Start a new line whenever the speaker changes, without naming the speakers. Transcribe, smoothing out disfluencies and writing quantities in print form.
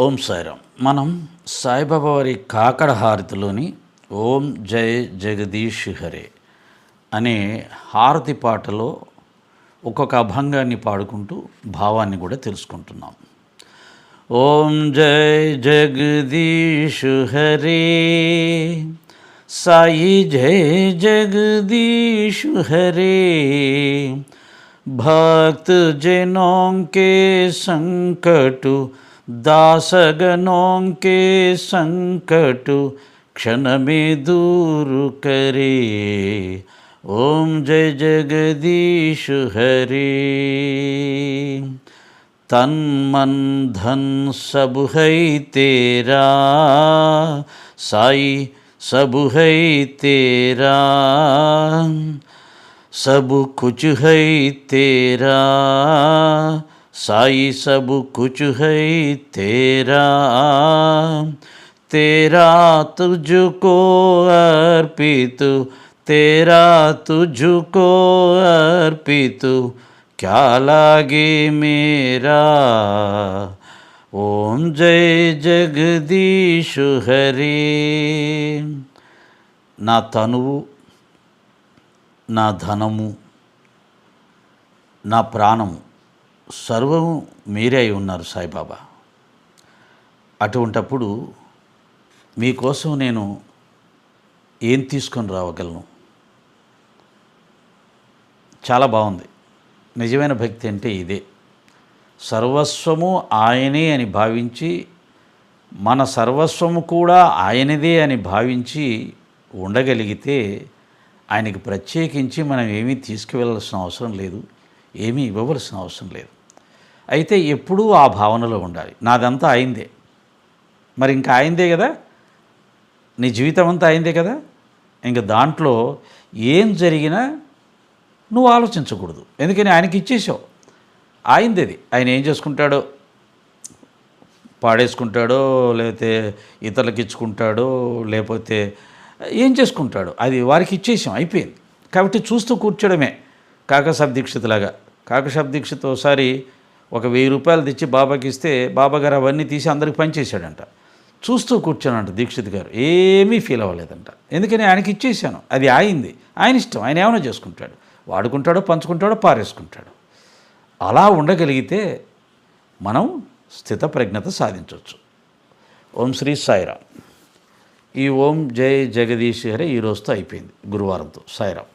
ఓం సాయిరామ్. మనం సాయిబాబా వారి కాకడ హారతిలోని ఓం జై జగదీష్ హరే అనే హారతి పాటలో ఒక్కొక్క అభంగాన్ని పాడుకుంటూ భావాన్ని కూడా తెలుసుకుంటున్నాం. ఓం జై జగదీష్ హరే, సాయి జై జగదీష్ హరే, भक्त जनों के संकट दासगणों के संकट क्षण में दूर करे, ओम जय जगदीश हरे। तन मन धन सब है तेरा, साई सब है तेरा, सब कुछ है तेरा, साई सब कुछ है तेरा, तेरा तुझको अर्पित, तेरा तुझको अर्पित, क्या लागे मेरा, ओम जय जगदीश हरे। ना तनुవు, నా ధనము, నా ప్రాణము సర్వము మీరే అయి ఉన్నారు సాయిబాబా. అటువంటప్పుడు మీకోసం నేను ఏం తీసుకొని రావగలను? చాలా బాగుంది. నిజమైన భక్తి అంటే ఇదే. సర్వస్వము ఆయనే అని భావించి, మన సర్వస్వము కూడా ఆయనదే అని భావించి ఉండగలిగితే ఆయనకి ప్రత్యేకించి మనం ఏమీ తీసుకువెళ్ళాల్సిన అవసరం లేదు, ఏమీ ఇవ్వవలసిన అవసరం లేదు. అయితే ఎప్పుడూ ఆ భావనలో ఉండాలి. నాదంతా అయిందే, మరి ఇంకా అయిందే కదా, నీ జీవితం అంతా అయిందే కదా, ఇంకా దాంట్లో ఏం జరిగినా నువ్వు ఆలోచించకూడదు. ఎందుకని ఆయనకి ఇచ్చేసావు, అయింది. అది ఆయన ఏం చేసుకుంటాడో, పాడేసుకుంటాడో, లేకపోతే ఇతరులకు ఇచ్చుకుంటాడో, లేకపోతే ఏం చేసుకుంటాడు, అది వారికి ఇచ్చేసాం, అయిపోయింది. కాబట్టి చూస్తూ కూర్చోడమే. కాకసాబ్ దీక్షిత్ లాగా. కాకసాబ్ దీక్షిత్ ఒకసారి ఒక 1000 రూపాయలు తెచ్చి బాబాకి ఇస్తే బాబాగారు అవన్నీ తీసి అందరికి పనిచేశాడంట. చూస్తూ కూర్చోనంట దీక్షిత్ గారు, ఏమీ ఫీల్ అవ్వలేదంట. ఎందుకని ఆయనకి ఇచ్చేసాను, అది ఆయింది, ఆయన ఇష్టం, ఆయన ఏమైనా చేసుకుంటాడు, వాడుకుంటాడో పంచుకుంటాడో పారేసుకుంటాడు. అలా ఉండగలిగితే మనం స్థితప్రజ్ఞత సాధించవచ్చు. ఓం శ్రీ సాయిరామ్. ఈ ఓం జై జగదీష్ హరే ఈ రోజుతో అయిపోయింది, గురువారంతో. సాయిరామ్.